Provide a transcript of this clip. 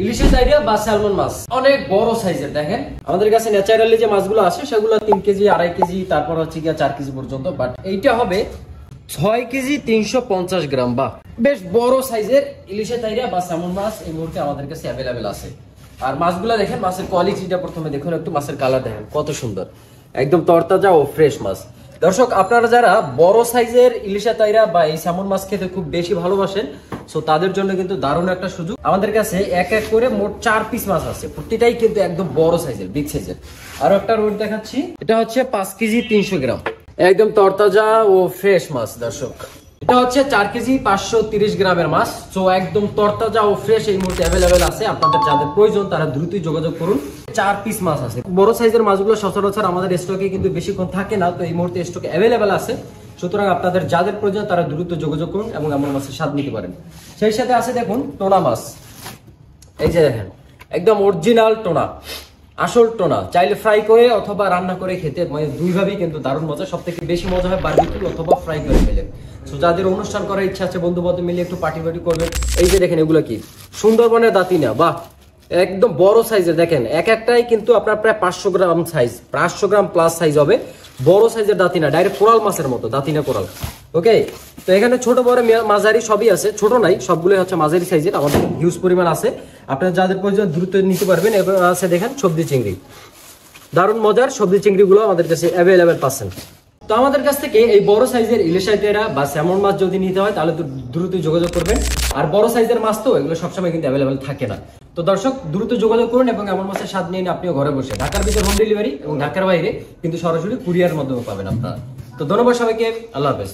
ইলিশের সাইডে বা স্যালমন মাছ অনেক বড় সাইজের। দেখেন আমাদের কাছে ন্যাচারালি যে মাছগুলো আসে সেগুলো 3 কেজি 2.5 কেজি তারপর হচ্ছে গিয়া 4 কেজি পর্যন্ত, বাট এইটা হবে 6 কেজি 350 গ্রাম। বা বেশ বড় সাইজের ইলিশের সাইডে বা স্যালমন মাছ এই মুহূর্তে আমাদের কাছে অ্যাভেলেবেল আছে। আর মাছগুলো দেখেন, মাছের কোয়ালিটিটা প্রথমে দেখুন একটু, মাছের কালার দেখেন কত সুন্দর, একদম তরতাজা ও ফ্রেশ মাছ। দর্শক, আপনারা যারা বড় সাইজের ইলিশা তাইরা বা এই স্যামন মাছ খেতে খুব বেশি ভালোবাসেন, সো তাদের জন্য কিন্তু দারুণ একটা সুযোগ। আমাদের কাছে এক এক করে মোট 4 পিস মাছ আছে, প্রতিটাই কিন্তু একদম বড় সাইজের, বিগ সাইজের। আরো একটা রোড দেখাচ্ছি, এটা হচ্ছে 5 কেজি 300 গ্রাম, একদম তরতাজা ও ফ্রেশ মাছ। দর্শক, এটা হচ্ছে 4 কেজি 530 গ্রামের মাছ, তো একদম তরতাজা ও ফ্রেশ এই মুহূর্তে অ্যাভেলেবেল আছে। আপনাদের যাদের প্রয়োজন তারা দ্রুতই যোগাযোগ করুন। 4 পিস মাছ আছে। বড় সাইজের মাছগুলো সচরাচর আমাদের স্টকে কিন্তু বেশিক্ষণ থাকে না, তো এই মুহূর্তে স্টকে অ্যাভেলেবেল আছে। সুতরাং আপনাদের যাদের প্রয়োজন তারা দ্রুত যোগাযোগ করুন এবং এমন মাছের স্বাদ নিতে পারেন। সেই সাথে আছে দেখুন টোনা মাছ, এই যে দেখেন একদম অরিজিনাল টোনা, আসল টোনা। চাইলে ফ্রাই করে অথবা রান্না করে খেতে, মানে দুইভাবেই কিন্তু দারুণ মজা। সব থেকে বেশি মজা হয় বারবিকিউ অথবা ফ্রাই করে খেলে। সো যাদের অনুষ্ঠান করার ইচ্ছা আছে, বন্ধু বান্ধব মিলে একটু পার্টি করবেন, এই যে দেখেন এগুলো কি সুন্দরবনের দাতিনা, বাহ একদম বড় সাইজের। দেখেন এক একটাই কিন্তু আপনার প্রায় 500 গ্রাম সাইজ, 500 গ্রাম প্লাস সাইজ হবে। বড় সাইজের দাতিনা, ডাইরেক্ট কোরাল মাছের মতো দাতিনা কোরাল। ওকে, তো এখানে ছোট বড় মাঝারি সবই আছে, ছোট নাই, সবগুলো হচ্ছে মাঝারি সাইজের। আমাদের হিউজ পরিমাণ আছে, আপনারা যাদের প্রয়োজন দ্রুত নিতে পারবেন। এবার আছে দেখেন সবজি চিংড়ি, দারুণ মজার সবজি চিংড়িগুলো আমাদের কাছে অ্যাভেলেবেল পাচ্ছেন। তো আমাদের কাছ থেকে এই বড় সাইজের ইলিশা তেরা বা স্যামন মাছ যদি নিতে হয় তাহলে দ্রুত যোগাযোগ করবেন। আর বড় সাইজের মাছ তো এগুলো সবসময় কিন্তু অ্যাভেলেবেল থাকে না। তো দর্শক, দ্রুত যোগাযোগ করুন এবং এমন মাছের স্বাদ নিয়ে আপনিও ঘরে বসে, ঢাকার ভিতর হোম ডেলিভারি এবং ঢাকার বাইরে কিন্তু সরাসরি কুরিয়ার মাধ্যমে পাবেন আপনারা। তো ধন্যবাদ সবাইকে, আল্লাহ হাফেজ।